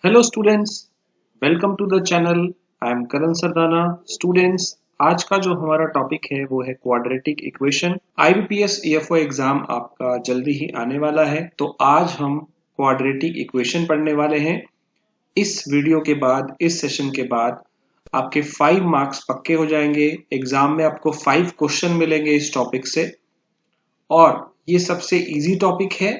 Hello students, welcome to the channel. I am Karan Sardana. Students, आज का जो हमारा टॉपिक है वो है quadratic equation. IBPS AFO exam आपका जल्दी ही आने वाला है, तो आज हम क्वाड्रेटिक इक्वेशन पढ़ने वाले हैं। इस वीडियो के बाद, इस सेशन के बाद आपके 5 मार्क्स पक्के हो जाएंगे। एग्जाम में आपको 5 क्वेश्चन मिलेंगे इस टॉपिक से, और ये सबसे इजी टॉपिक है।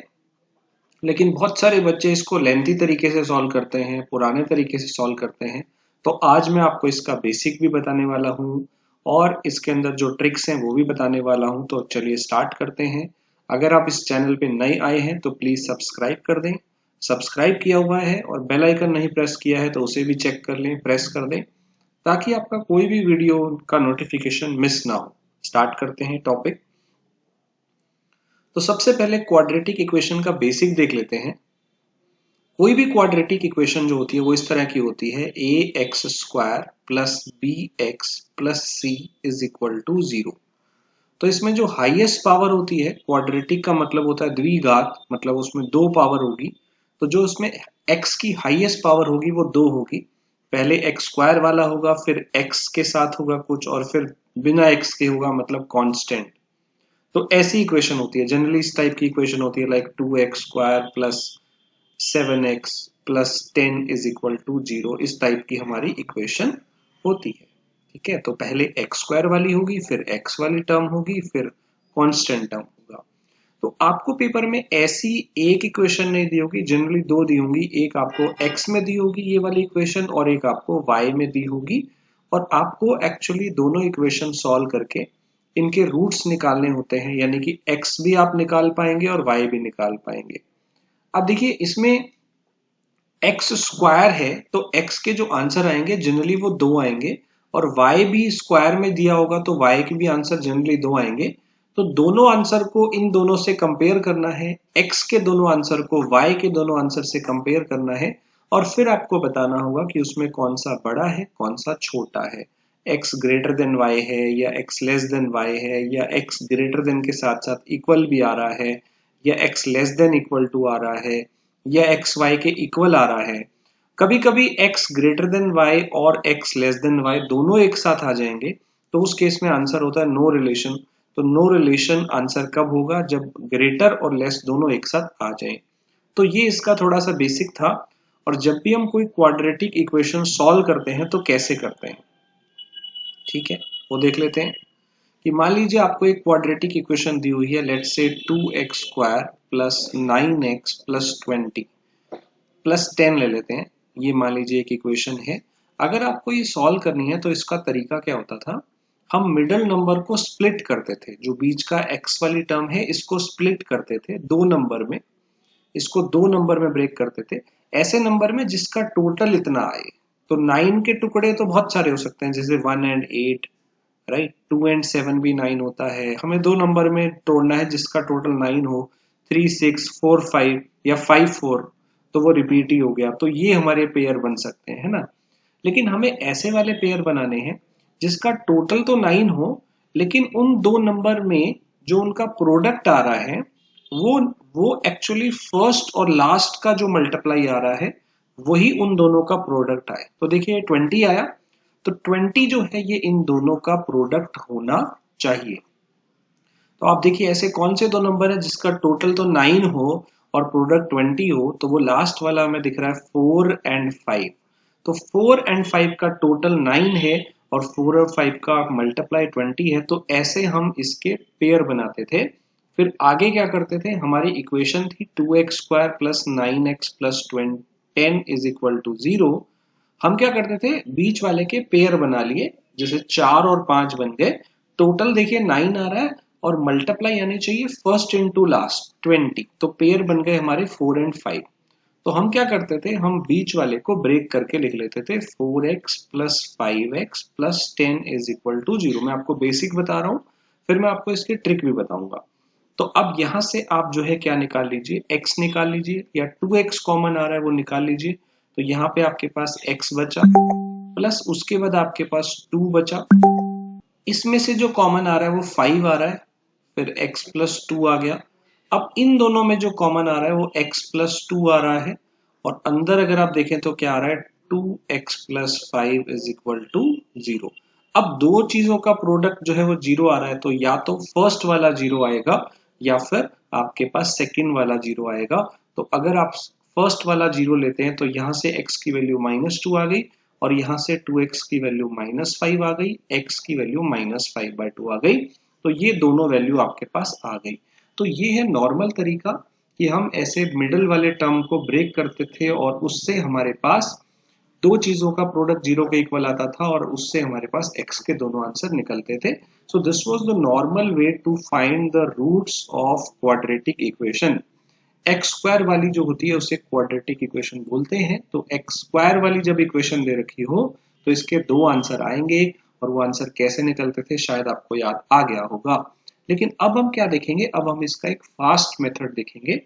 लेकिन बहुत सारे बच्चे इसको लेंथी तरीके से सॉल्व करते हैं, पुराने तरीके से सॉल्व करते हैं। तो आज मैं आपको इसका बेसिक भी बताने वाला हूँ और इसके अंदर जो ट्रिक्स हैं वो भी बताने वाला हूँ। तो चलिए स्टार्ट करते हैं। अगर आप इस चैनल पे नए आए हैं तो प्लीज सब्सक्राइब कर दें। सब्सक्राइब किया हुआ है और बेल आइकन नहीं प्रेस किया है तो उसे भी चेक कर लें, प्रेस कर दें, ताकि आपका कोई भी वीडियो का नोटिफिकेशन मिस ना हो। स्टार्ट करते हैं टॉपिक। तो सबसे पहले क्वाड्रेटिक इक्वेशन का बेसिक देख लेते हैं। कोई भी क्वाड्रेटिक इक्वेशन जो होती है वो इस तरह की होती है: a x square plus b x plus c is equal to 0। तो इसमें जो हाईएस्ट पावर होती है, क्वाड्रेटिक का मतलब होता है द्विघात, मतलब उसमें 2 पावर होगी। तो जो उसमें x की हाईएस्ट पावर होगी वो 2 होगी। पहले एक्स स्क्वायर वाला होगा, फिर x के साथ होगा कुछ, और फिर बिना x के होगा, मतलब कांस्टेंट। तो ऐसी इक्वेशन होती है जनरली। इस टाइप की इक्वेशन होती है like 2x square plus 7x plus 10 is equal to 0। इस टाइप की हमारी इक्वेशन होती है। ठीक है, तो पहले एक्स स्क्वायर वाली होगी, फिर एक्स वाली टर्म होगी, फिर कांस्टेंट टर्म होगा। तो आपको पेपर में ऐसी एक इक्वेशन नहीं दी होगी, जनरली 2 दी होंगी। एक आपको एक्स में दी होगी ये वाली इक्वेशन, और एक आपको वाई में दी होगी। और आपको एक्चुअली दोनों इक्वेशन सॉल्व करके इनके रूट्स निकालने होते हैं, यानी कि एक्स भी आप निकाल पाएंगे और वाई भी निकाल पाएंगे। अब देखिए, इसमें एक्स स्क्वायर है तो एक्स के जो आंसर आएंगे जनरली वो 2 आएंगे, और वाई भी स्क्वायर में दिया होगा तो वाई के भी आंसर जनरली 2 आएंगे। तो दोनों आंसर को इन दोनों से कंपेयर करना है, एक्स के दोनों आंसर को वाई के दोनों आंसर से कंपेयर करना है, और फिर आपको बताना होगा कि उसमें कौन सा बड़ा है, कौन सा छोटा है। एक्स ग्रेटर देन वाई है, या एक्स लेस देन वाई है, या एक्स ग्रेटर देन के साथ साथ इक्वल भी आ रहा है, या x less than equal to आ रहा है, या एक्स वाई के इक्वल आ रहा है। कभी कभी एक्स ग्रेटर देन वाई और एक्स लेस देन वाई दोनों एक साथ आ जाएंगे, तो उस केस में आंसर होता है नो रिलेशन। तो नो रिलेशन आंसर कब होगा? जब ग्रेटर और लेस दोनों एक साथ आ जाएं। तो ये इसका थोड़ा सा बेसिक था। और जब भी हम कोई क्वाड्रेटिक इक्वेशन सॉल्व करते हैं तो कैसे करते हैं, ठीक है, वो देख लेते हैं। कि मान लीजिए आपको एक क्वाड्रेटिक इक्वेशन दी हुई है, let's say 2x square plus 9x plus 20 plus 10 ले लेते हैं। ये मान लीजिए एक इक्वेशन है। अगर आपको ये सॉल्व करनी है तो इसका तरीका क्या होता था, हम मिडल नंबर को स्प्लिट करते थे। जो बीच का x वाली टर्म है इसको स्प्लिट करते थे 2 नंबर में, इसको 2 नंबर में ब्रेक करते थे, ऐसे नंबर में जिसका टोटल इतना आए। तो 9 के टुकड़े तो बहुत सारे हो सकते हैं, जैसे 1 एंड 8, राइट। 2 एंड 7 भी 9 होता है। हमें 2 नंबर में तोड़ना है जिसका टोटल 9 हो, 3 6 4 5 या 5 4, तो वो रिपीट ही हो गया। तो ये हमारे पेयर बन सकते हैं, है ना। लेकिन हमें ऐसे वाले पेयर बनाने हैं जिसका टोटल तो 9 हो, लेकिन उन 2 नंबर में जो उनका प्रोडक्ट आ रहा है वो एक्चुअली फर्स्ट और लास्ट का जो मल्टीप्लाई आ रहा है वही उन दोनों का प्रोडक्ट आए। तो देखिए 20 आया, तो 20 जो है ये इन दोनों का प्रोडक्ट होना चाहिए। तो आप देखिए ऐसे कौन से 2 नंबर है जिसका टोटल तो 9 हो और प्रोडक्ट 20 हो, तो वो लास्ट वाला हमें दिख रहा है 4 एंड 5। तो 4 एंड 5 का टोटल 9 है और 4 और 5 का मल्टीप्लाई 20 है। तो ऐसे हम इसके पेयर बनाते थे। फिर आगे क्या करते थे, हमारी इक्वेशन थी 2x square plus 9x plus 10 is equal to 0। हम क्या करते थे, बीच वाले के पेयर बना लिए, जैसे 4 और 5 बन गए। टोटल देखिए 9 आ रहा है और मल्टीप्लाई आने चाहिए फर्स्ट इनटू लास्ट 20, तो पेयर बन गए हमारे 4 एंड 5। तो हम क्या करते थे, हम बीच वाले को ब्रेक करके लिख लेते थे 4x plus 5x plus 10 is equal to 0। मैं आपको बेसिक बता रहा हूँ, फिर मैं आपको इसकी ट्रिक भी बताऊंगा। तो अब यहां से आप जो है क्या निकाल लीजिए, x निकाल लीजिए, या 2x कॉमन आ रहा है वो निकाल लीजिए। तो यहाँ पे आपके पास x बचा, प्लस उसके बाद आपके पास 2 बचा। इसमें से जो कॉमन आ रहा है वो 5 आ रहा है, फिर x प्लस 2 आ गया। अब इन दोनों में जो कॉमन आ रहा है वो x प्लस 2 आ रहा है, और अंदर अगर आप देखें तो क्या आ रहा है 2x+5 इज इक्वल टू 0। अब दो चीजों का प्रोडक्ट जो है वो 0 आ रहा है, तो या तो फर्स्ट वाला 0 आएगा या फिर आपके पास सेकंड वाला 0 आएगा। तो अगर आप फर्स्ट वाला 0 लेते हैं तो यहाँ से x की वैल्यू -2 आ गई और यहाँ से 2x की वैल्यू -5 आ गई, x की वैल्यू -5/2 आ गई। तो ये दोनों वैल्यू आपके पास आ गई। तो ये है नॉर्मल तरीका कि हम ऐसे मिडल वाले टर्म को ब्रेक करते थे और उससे हमारे पास दो चीजों का प्रोडक्ट 0 के इक्वल आता था और उससे हमारे पास x के दोनों आंसर निकलते थे। So this was the normal way to find the roots of quadratic equation. X square वाली जो होती है उसे क्वाड्रेटिक इक्वेशन बोलते हैं। तो एक्स स्क्वायर वाली जब इक्वेशन दे रखी हो तो इसके दो आंसर आएंगे और वो आंसर कैसे निकलते थे शायद आपको याद आ गया होगा। लेकिन अब हम क्या देखेंगे, अब हम इसका एक फास्ट मेथड देखेंगे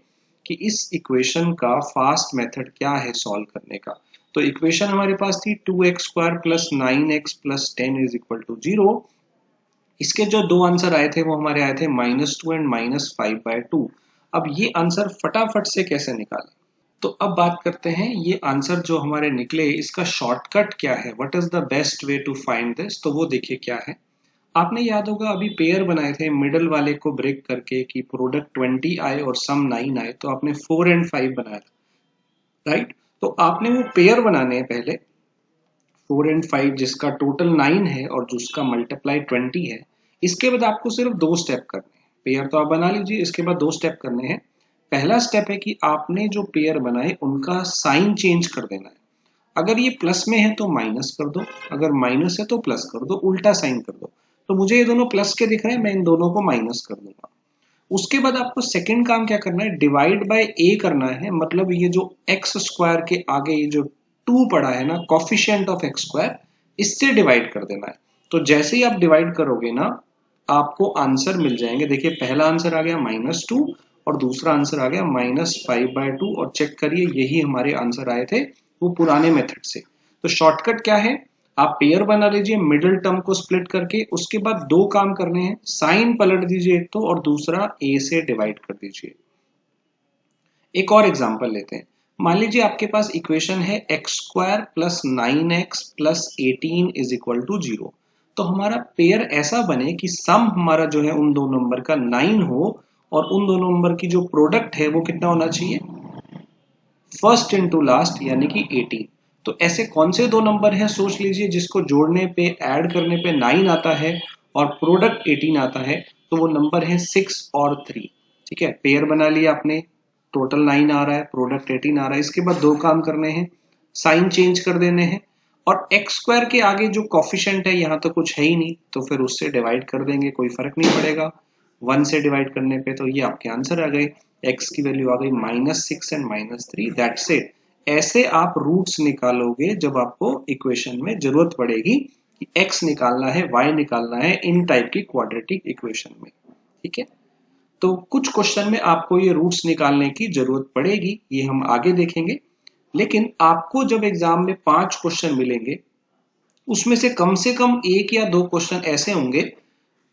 कि इस इक्वेशन का फास्ट मेथड क्या है सॉल्व करने का। तो इक्वेशन हमारे पास थी 2x² plus 9x plus 10 is equal to 0। इसके जो दो आंसर आए थे वो हमारे आए थे -2 एंड -5/2। अब ये आंसर फटाफट से कैसे निकालें, तो अब बात करते हैं ये आंसर जो हमारे निकले इसका शॉर्टकट क्या है, what is the best way to find this. तो वो देखिए क्या है। आपने याद होगा अभी पेयर बनाए थे मिडल वाले को ब्रेक करके कि प्रोडक्ट 20 आए और सम 9 आए, तो आपने 4 एंड 5 बनाया था, राइट। तो आपने वो पेयर बनाने हैं पहले 4 एंड 5 जिसका टोटल 9 है और जिसका मल्टीप्लाई 20 है। इसके बाद आपको सिर्फ दो स्टेप करने हैं। पेयर तो आप बना लीजिए, इसके बाद दो स्टेप करने हैं। पहला स्टेप है कि आपने जो पेयर बनाए उनका साइन चेंज कर देना है। अगर ये प्लस में है तो माइनस कर दो, अगर माइनस है तो प्लस कर दो, उल्टा साइन कर दो। तो मुझे ये दोनों प्लस के दिख रहे हैं, मैं इन दोनों को माइनस कर दूंगा। उसके बाद आपको सेकंड काम क्या करना है, डिवाइड बाय ए करना है। मतलब ये जो एक्स स्क्वायर के आगे ये जो 2 पड़ा है ना, कोफिशिएंट ऑफ एक्स स्क्वायर, इससे डिवाइड कर देना है। तो जैसे ही आप डिवाइड करोगे ना आपको आंसर मिल जाएंगे। देखिए पहला आंसर आ गया -2 और दूसरा आंसर आ गया -5/2। और चेक करिए यही हमारे आंसर आए थे वो पुराने मेथड से। तो शॉर्टकट क्या है, आप पेयर बना लीजिए मिडिल टर्म को स्प्लिट करके, उसके बाद दो काम करने हैं, साइन पलट दीजिए एक तो और दूसरा ए से डिवाइड कर दीजिए। एक और एग्जांपल लेते हैं। मान लीजिए आपके पास इक्वेशन है x² plus 9x plus 18 is equal to 0। तो हमारा पेयर ऐसा बने कि सम हमारा जो है उन दो नंबर का 9 हो और उन दोनों नंबर की जो प्रोडक्ट है वो कितना होना चाहिए, फर्स्ट इनटू लास्ट यानी कि 18। तो ऐसे कौन से दो नंबर हैं सोच लीजिए जिसको जोड़ने पे ऐड करने पे 9 आता है और प्रोडक्ट 18 आता है। तो वो नंबर है 6 और 3। ठीक है, पेयर बना लिया आपने, टोटल 9 आ रहा है, प्रोडक्ट 18 आ रहा है। इसके बाद दो काम करने हैं, साइन चेंज कर देने हैं और एक्स स्क्वायर के आगे जो कॉफिशिएंट है यहाँ तो कुछ है ही नहीं तो फिर उससे डिवाइड कर देंगे, कोई फर्क नहीं पड़ेगा। 1 से डिवाइड करने पे तो ये आपके आंसर आ गए, x की वैल्यू आ गई -6 एंड -3। That's it. ऐसे आप रूट्स निकालोगे जब आपको इक्वेशन में जरूरत पड़ेगी कि x निकालना है, y निकालना है इन टाइप की क्वाड्रेटिक इक्वेशन में। ठीक है, तो कुछ क्वेश्चन में आपको ये रूट्स निकालने की जरूरत पड़ेगी, ये हम आगे देखेंगे। लेकिन आपको जब एग्जाम में 5 क्वेश्चन मिलेंगे उसमें से कम एक या दो क्वेश्चन ऐसे होंगे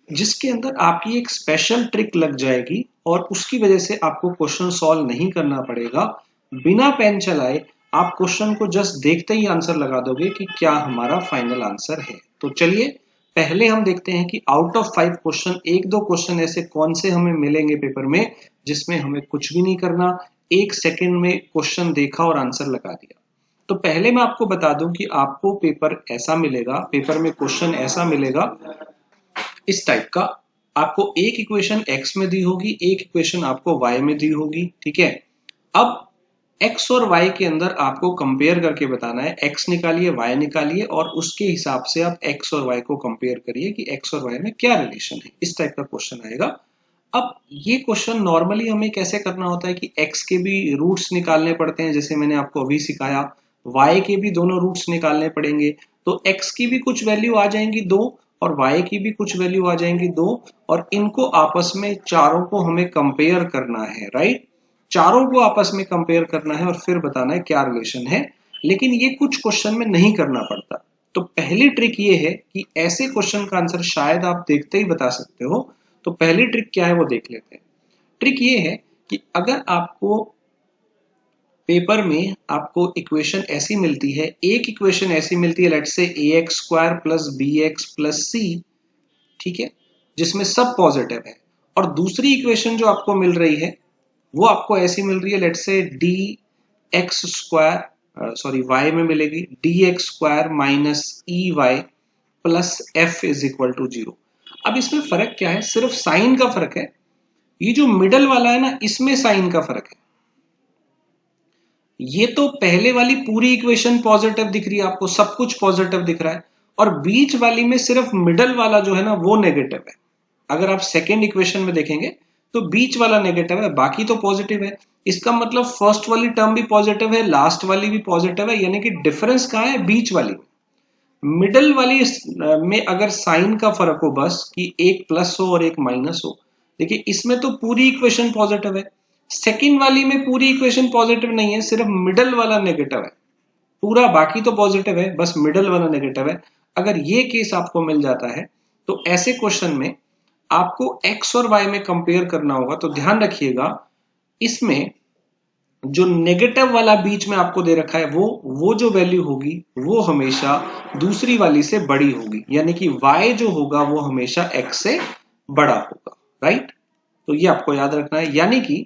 जिसके अंदर आपकी एक स्पेशल ट्रिक लग जाएगी और उसकी वजह से आपको क्वेश्चन सॉल्व नहीं करना पड़ेगा। बिना पेन चलाए आप क्वेश्चन को जस्ट देखते ही आंसर लगा दोगे कि क्या हमारा फाइनल आंसर है। तो चलिए पहले हम देखते हैं कि आउट ऑफ 5 क्वेश्चन एक दो क्वेश्चन ऐसे कौन से हमें मिलेंगे पेपर में जिसमें हमें कुछ भी नहीं करना, 1 सेकेंड में क्वेश्चन देखा और आंसर लगा दिया। तो पहले मैं आपको बता दूं कि आपको पेपर ऐसा मिलेगा, पेपर में क्वेश्चन ऐसा मिलेगा इस टाइप का। आपको एक इक्वेशन x में दी होगी, एक इक्वेशन आपको y में दी होगी। ठीक है, अब x और y के अंदर आपको कंपेयर करके बताना है, x निकालिए y निकालिए और उसके हिसाब से आप x और y को कंपेयर करिए कि x और y में क्या रिलेशन है। इस टाइप का क्वेश्चन आएगा। अब ये क्वेश्चन नॉर्मली हमें कैसे करना होता है कि x के भी रूट्स निकालने पड़ते हैं, जैसे मैंने आपको अभी सिखाया, y के भी दोनों रूट्स निकालने पड़ेंगे। तो x की भी कुछ वैल्यू आ जाएंगी 2 और y की भी कुछ वैल्यू आ जाएंगी 2 और इनको आपस में चारों को हमें कंपेयर करना है, राइट। चारों को आपस में कंपेयर करना है और फिर बताना है क्या रिलेशन है। लेकिन ये कुछ क्वेश्चन में नहीं करना पड़ता। तो पहली ट्रिक ये है कि ऐसे क्वेश्चन का आंसर शायद आप देखते ही बता सकते हो। तो पहली ट्रिक क्या है वो देख लेते हैं। ट्रिक ये है कि अगर आपको पेपर में आपको इक्वेशन ऐसी मिलती है, एक इक्वेशन ऐसी मिलती है let's say ax² plus bx plus c, ठीक है, जिसमें सब पॉजिटिव है, और दूसरी इक्वेशन जो आपको मिल रही है वो आपको ऐसी मिल रही है लेट्स से y में मिलेगी dx² minus ey plus f is equal to 0। अब इसमें फर्क क्या है, सिर्फ साइन का फर्क है, ये जो मिडल वाला है ना इसमें साइन का फर्क है। ये तो पहले वाली पूरी इक्वेशन पॉजिटिव दिख रही है आपको, सब कुछ पॉजिटिव दिख रहा है, और बीच वाली में सिर्फ मिडल वाला जो है ना वो नेगेटिव है। अगर आप सेकेंड इक्वेशन में देखेंगे तो बीच वाला नेगेटिव है, बाकी तो पॉजिटिव है। इसका मतलब फर्स्ट वाली टर्म भी पॉजिटिव है, लास्ट वाली भी पॉजिटिव है, यानी कि डिफरेंस कहां है, बीच वाली में। मिडल वाली में अगर साइन का फर्क हो बस कि एक प्लस हो और एक माइनस हो, देखिए इसमें तो पूरी इक्वेशन पॉजिटिव है। सेकंड वाली में पूरी इक्वेशन पॉजिटिव नहीं है, सिर्फ मिडल वाला नेगेटिव है, पूरा बाकी तो पॉजिटिव है, बस मिडल वाला नेगेटिव है। अगर ये केस आपको मिल जाता है तो ऐसे क्वेश्चन में आपको x और y में कंपेयर करना होगा। तो ध्यान रखिएगा, इसमें जो नेगेटिव वाला बीच में आपको दे रखा है वो जो वैल्यू होगी वो हमेशा दूसरी वाली से बड़ी होगी, यानी कि y जो होगा वो हमेशा x से बड़ा होगा, राइट। तो ये आपको याद रखना है। यानी कि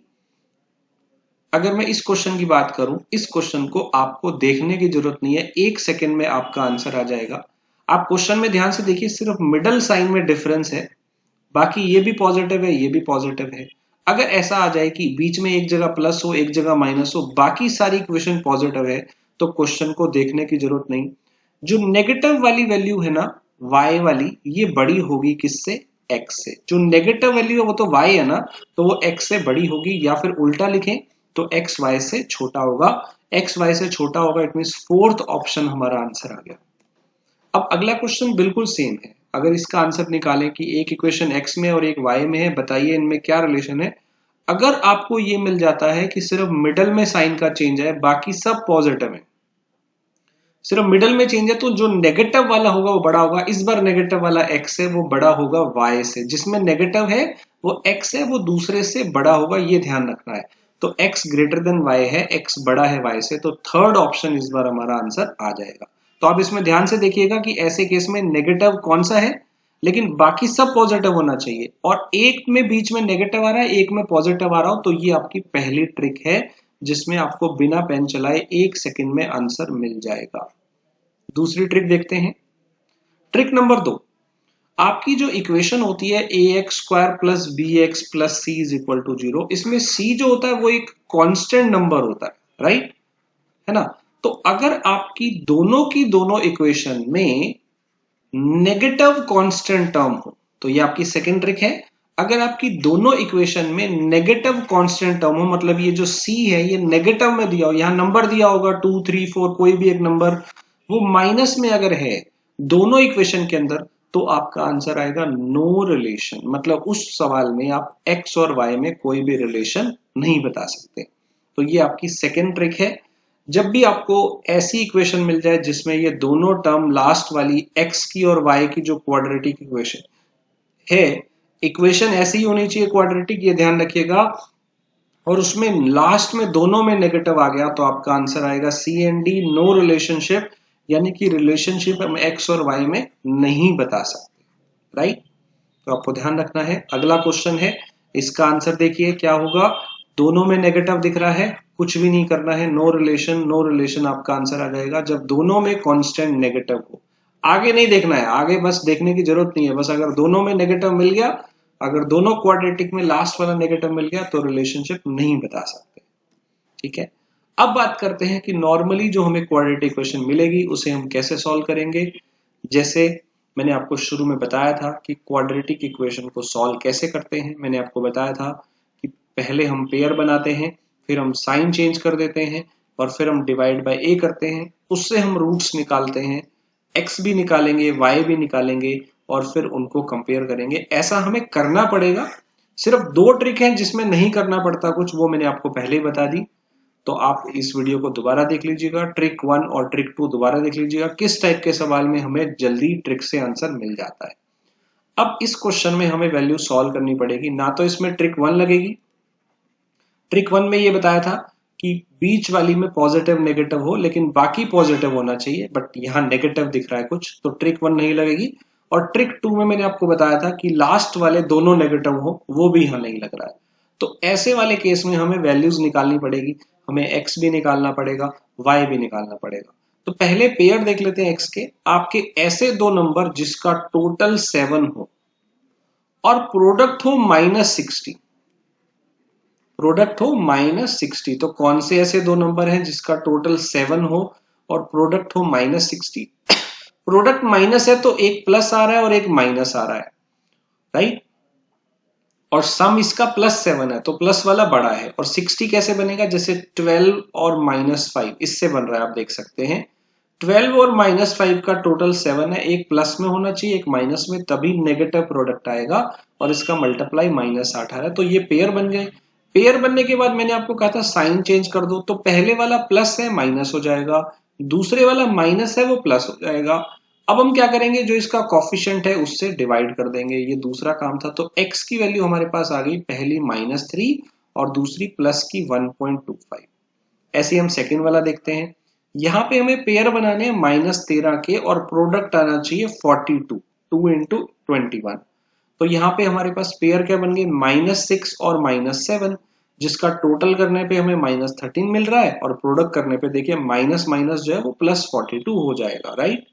अगर मैं इस क्वेश्चन की बात करूं, इस क्वेश्चन को आपको देखने की जरूरत नहीं है, एक सेकंड में आपका आंसर आ जाएगा। आप क्वेश्चन में ध्यान से देखिए, सिर्फ मिडल साइन में डिफरेंस है, बाकी ये भी पॉजिटिव है, ये भी पॉजिटिव है। अगर ऐसा आ जाए कि बीच में एक जगह प्लस हो एक जगह माइनस हो, बाकी सारी इक्वेशन पॉजिटिव है, तो क्वेश्चन को देखने की जरूरत नहीं। जो नेगेटिव वाली वैल्यू है ना y वाली, ये बड़ी होगी किससे, x से। जो नेगेटिव वैल्यू है वो तो y है ना, तो वो x से बड़ी होगी, या फिर उल्टा लिखें तो x y से छोटा होगा। x y से छोटा होगा, इट मींस फोर्थ ऑप्शन हमारा आंसर आ गया। अब अगला क्वेश्चन बिल्कुल सेम है। अगर इसका आंसर निकालें कि एक इक्वेशन x में और एक y में है, बताइए इनमें क्या रिलेशन है। अगर आपको ये मिल जाता है कि सिर्फ मिडल में साइन का चेंज है, बाकी सब पॉजिटिव है, सिर्फ मिडल में चेंज है, तो जो नेगेटिव वाला होगा वो बड़ा होगा। इस बार नेगेटिव वाला x है, वो बड़ा होगा y से। जिसमें नेगेटिव है वो x है, वो दूसरे से बड़ा होगा, ये ध्यान रखना है। तो x ग्रेटर देन y है, x बड़ा है y से, तो थर्ड ऑप्शन इस बार हमारा आंसर आ जाएगा। तो आप इसमें ध्यान से देखिएगा कि ऐसे केस में नेगेटिव कौन सा है, लेकिन बाकी सब पॉजिटिव होना चाहिए, और एक में बीच में नेगेटिव आ रहा है, एक में पॉजिटिव आ रहा हो, तो ये आपकी पहली ट्रिक है जिसमें आपको बिना पेन चलाए एक सेकंड में आंसर मिल जाएगा। दूसरी ट्रिक देखते हैं। ट्रिक नंबर 2, आपकी जो इक्वेशन होती है ax² plus bx plus c is equal to 0, इसमें c जो होता है वो एक कांस्टेंट नंबर होता है, राइट, है ना। तो अगर आपकी दोनों की दोनों इक्वेशन में नेगेटिव कांस्टेंट टर्म हो, तो ये आपकी सेकंड ट्रिक है। अगर आपकी दोनों इक्वेशन में नेगेटिव कांस्टेंट टर्म हो, मतलब ये जो c है ये नेगेटिव में दिया हो, यहां नंबर दिया होगा 2 3 4 कोई भी एक नंबर, वो माइनस में अगर है दोनों इक्वेशन के अंदर, तो आपका आंसर आएगा नो रिलेशन। मतलब उस सवाल में आप x और y में कोई भी रिलेशन नहीं बता सकते। तो ये आपकी सेकंड ट्रिक है। जब भी आपको ऐसी इक्वेशन मिल जाए जिसमें ये दोनों टर्म लास्ट वाली x की और y की जो क्वाड्रेटिक इक्वेशन है, इक्वेशन ऐसी ही होनी चाहिए क्वाड्रेटिक, ये ध्यान रखिएगा, और उसमें लास्ट में दोनों में नेगेटिव आ गया, तो आपका आंसर आएगा सी एंड डी, नो रिलेशनशिप, यानी कि रिलेशनशिप हम x और y में नहीं बता सकते, राइट। तो आपको ध्यान रखना है। अगला क्वेश्चन है, इसका आंसर देखिए क्या होगा। दोनों में नेगेटिव दिख रहा है, कुछ भी नहीं करना है, नो रिलेशन, नो रिलेशन आपका आंसर आ जाएगा जब दोनों में कांस्टेंट नेगेटिव हो। आगे नहीं देखना है, आगे बस देखने की जरूरत नहीं है, बस अगर दोनों में नेगेटिव मिल गया, अगर दोनों क्वाड्रेटिक में लास्ट वाला नेगेटिव मिल गया, तो रिलेशनशिप नहीं बता सकते, ठीक है। अब बात करते हैं कि नॉर्मली जो हमें क्वाड्रेटिक इक्वेशन मिलेगी उसे हम कैसे सॉल्व करेंगे। जैसे मैंने आपको शुरू में बताया था कि क्वाड्रेटिक इक्वेशन को सॉल्व कैसे करते हैं। मैंने आपको बताया था कि पहले हम पेयर बनाते हैं, फिर हम साइन चेंज कर देते हैं, और फिर हम डिवाइड बाय a करते हैं, उससे हम रूट्स निकालते हैं, x भी निकालेंगे, y भी निकालेंगे, और फिर उनको कंपेयर करेंगे। ऐसा हमें करना पड़ेगा। सिर्फ 2 ट्रिक हैं जिसमें नहीं करना पड़ता कुछ, वो मैंने आपको पहले ही बता दी। तो आप इस वीडियो को दोबारा देख लीजिएगा, ट्रिक 1 और ट्रिक 2 दोबारा देख लीजिएगा, किस टाइप के सवाल में हमें जल्दी ट्रिक से आंसर मिल जाता है। अब इस क्वेश्चन में हमें वैल्यू सॉल्व करनी पड़ेगी, ना तो इसमें ट्रिक 1 लगेगी। ट्रिक 1 में ये बताया था कि बीच वाली में पॉजिटिव नेगेटिव हो, लेकिन बाकी पॉजिटिव होना चाहिए, बट यहाँ नेगेटिव दिख रहा है कुछ, तो ट्रिक 1 नहीं लगेगी। और ट्रिक 2 में मैंने आपको बताया था कि लास्ट वाले दोनों नेगेटिव हो, वो भी यहाँ नहीं लग रहा है। तो ऐसे वाले केस में हमें वैल्यूज निकालनी पड़ेगी, हमें x भी निकालना पड़ेगा, y भी निकालना पड़ेगा। तो पहले पेयर देख लेते हैं x के। आपके ऐसे दो नंबर जिसका टोटल 7 हो और प्रोडक्ट हो -60, प्रोडक्ट हो -60, तो कौन से ऐसे दो नंबर हैं जिसका टोटल 7 हो और प्रोडक्ट हो -60? प्रोडक्ट माइनस है तो एक प्लस आ रहा है और एक माइनस आ रहा है, राइट? और सम इसका +7 है तो प्लस वाला बड़ा है। और 60 कैसे बनेगा? जैसे 12 और -5 इससे बन रहा है, आप देख सकते हैं 12 और -5 का टोटल 7 है, एक प्लस में होना चाहिए एक माइनस में, तभी नेगेटिव प्रोडक्ट आएगा और इसका मल्टीप्लाई -8 आ रहा है। तो ये पेयर बन गए। पेयर बनने के बाद मैंने आपको कहा था साइन चेंज कर दो, तो पहले वाला प्लस है माइनस हो जाएगा, दूसरे वाला माइनस है वो प्लस हो जाएगा। अब हम क्या करेंगे, जो इसका कॉफिशिएंट है उससे डिवाइड कर देंगे, ये दूसरा काम था। तो x की वैल्यू हमारे पास आ गई, पहली -3 और दूसरी प्लस की 1.25। ऐसे हम सेकेंड वाला देखते हैं। यहाँ पे हमें पेयर बनाने हैं -13 के और प्रोडक्ट आना चाहिए 42, 2 इंटू 21। तो यहाँ पे हमारे पास पेयर क्या बन गए, -6 और -7, जिसका टोटल करने पे हमें -13 मिल रहा है और प्रोडक्ट करने पे देखिए माइनस माइनस जो है वो +42 हो जाएगा, राइट?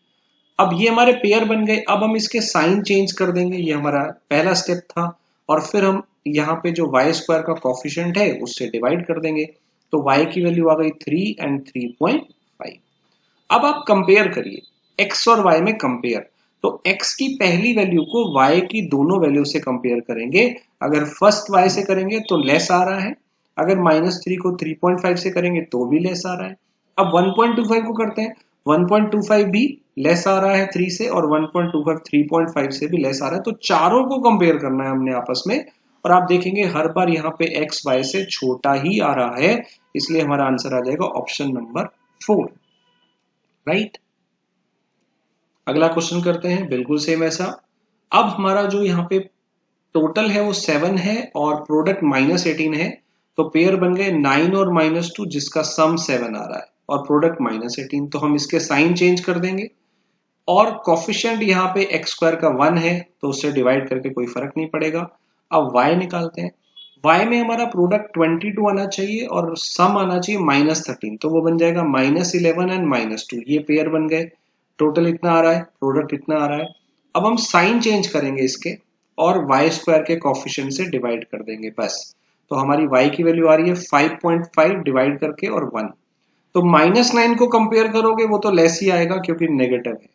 अब ये हमारे पेयर बन गए। अब हम इसके साइन चेंज कर देंगे, ये हमारा पहला स्टेप था। और फिर हम यहाँ पे जो y² का कॉफिशिएंट है उससे डिवाइड कर देंगे, तो y की वैल्यू आ गई 3 एंड 3.5। अब आप कंपेयर करिए x और y में कंपेयर, तो x की पहली वैल्यू को y की दोनों वैल्यू से कंपेयर करेंगे। अगर फर्स्ट y से करेंगे तो लेस आ रहा है, अगर -3 को 3.5 से करेंगे तो भी लेस आ रहा है। अब 1.25 को करते हैं, 1.25 भी लेस आ रहा है 3 से और 1.25 3.5 से भी लेस आ रहा है। तो चारों को कंपेयर करना है हमने आपस में, और आप देखेंगे हर बार यहाँ पे x y से छोटा ही आ रहा है, इसलिए हमारा आंसर आ जाएगा ऑप्शन नंबर 4, राइट? अगला क्वेश्चन करते हैं, बिल्कुल सेम ऐसा। अब हमारा जो यहाँ पे टोटल है वो 7 है और प्रोडक्ट -18 है, तो पेयर बन गए 9 और -2 जिसका सम 7 आ रहा है और प्रोडक्ट -18। तो हम इसके साइन चेंज कर देंगे और कॉफिशिएंट यहाँ पे x² का 1 है तो उससे डिवाइड करके कोई फर्क नहीं पड़ेगा। अब y निकालते हैं। y में हमारा प्रोडक्ट 22 आना चाहिए और सम आना चाहिए -13, तो वो बन जाएगा -11 एंड -2, ये पेयर बन गए। टोटल इतना आ रहा है, प्रोडक्ट इतना आ रहा है। अब हम साइन चेंज करेंगे इसके और y² के कॉफिशिएंट से डिवाइड कर देंगे बस। तो हमारी y की वैल्यू आ रही है 5.5 डिवाइड करके और 1। तो -9 को कंपेयर करोगे वो तो लेस ही आएगा क्योंकि नेगेटिव है,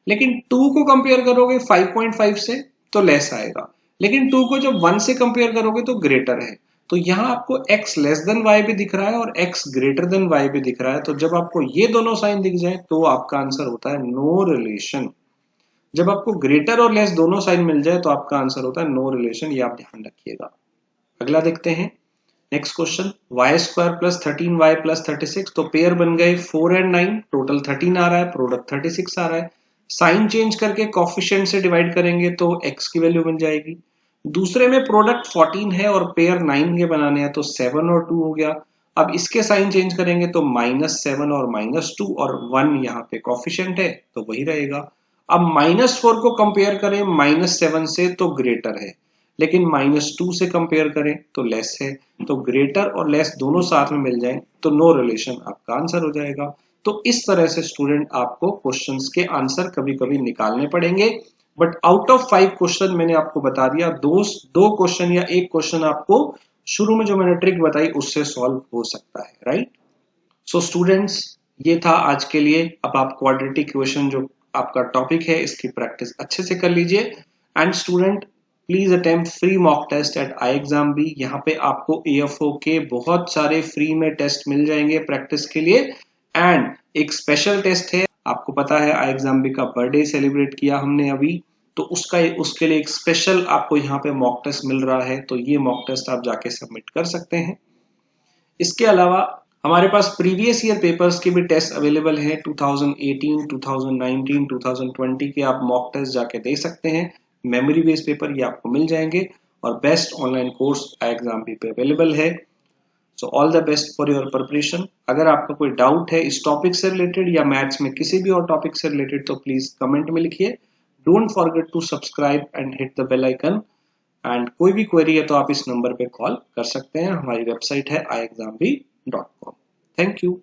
लेकिन 2 को कंपेयर करोगे 5.5 से तो लेस आएगा, लेकिन 2 को जब 1 से कंपेयर करोगे तो ग्रेटर है। तो यहाँ आपको x लेस देन y भी दिख रहा है और x ग्रेटर देन y भी दिख रहा है। तो जब आपको ये दोनों साइन दिख जाए तो आपका आंसर होता है नो रिलेशन। जब आपको ग्रेटर और लेस दोनों साइन मिल जाए तो आपका आंसर होता है नो रिलेशन, ये आप ध्यान रखिएगा। अगला देखते हैं, नेक्स्ट क्वेश्चन, y² + 13y + 36, तो पेयर बन गए 4 एंड 9, टोटल 13 आ रहा है, प्रोडक्ट 36 आ रहा है। साइन चेंज करके कॉफिशिएंट से डिवाइड करेंगे तो x की वैल्यू बन जाएगी। दूसरे में प्रोडक्ट 14 है और पेयर 9 के बनाने हैं तो 7 और 2 हो गया। अब इसके साइन चेंज करेंगे तो -7 और -2 और 1 यहाँ पे कॉफिशिएंट है तो वही रहेगा। अब -4 को कंपेयर करें -7 से तो ग्रेटर है, लेकिन -2 से कंपेयर करें तो लेस है। तो ग्रेटर और लेस दोनों साथ में मिल जाएं तो नो रिलेशन आपका आंसर हो जाएगा। तो इस तरह से स्टूडेंट आपको क्वेश्चंस के आंसर कभी कभी निकालने पड़ेंगे, बट आउट ऑफ 5 क्वेश्चन मैंने आपको बता दिया, दो क्वेश्चन या एक क्वेश्चन आपको शुरू में जो मैंने ट्रिक बताई उससे सॉल्व हो सकता है, राइट? सो स्टूडेंट्स, ये था आज के लिए। अब आप क्वाड्रेटिक इक्वेशन जो आपका टॉपिक है इसकी प्रैक्टिस अच्छे से कर लीजिए। And student, please attempt free mock test at I exam भी। यहाँ पे आपको AFO के बहुत सारे फ्री में टेस्ट मिल जाएंगे प्रैक्टिस के लिए। एंड एक स्पेशल टेस्ट है, आपको पता है आई एग्जाम भी का बर्थडे सेलिब्रेट किया हमने अभी, तो उसके लिए एक स्पेशल आपको यहाँ पे मॉक टेस्ट मिल रहा है, तो ये मॉक टेस्ट आप जाके सबमिट कर सकते हैं। इसके अलावा हमारे पास प्रीवियस ईयर पेपर्स के भी टेस्ट अवेलेबल हैं, 2018, 2019, 2020 के आप मॉक टेस्ट जाके दे सकते हैं। मेमोरी बेस्ड पेपर ये आपको मिल जाएंगे और best online course I exam भी पे अवेलेबल है। So all the best for your preparation. अगर आपका कोई डाउट है इस टॉपिक से रिलेटेड या मैथ्स में किसी भी और टॉपिक से रिलेटेड तो प्लीज कमेंट में लिखिए। Don't forget to subscribe and hit the bell icon. And कोई भी क्वेरी है तो आप इस नंबर पे कॉल कर सकते हैं। हमारी वेबसाइट है iexambhi.com। Thank you.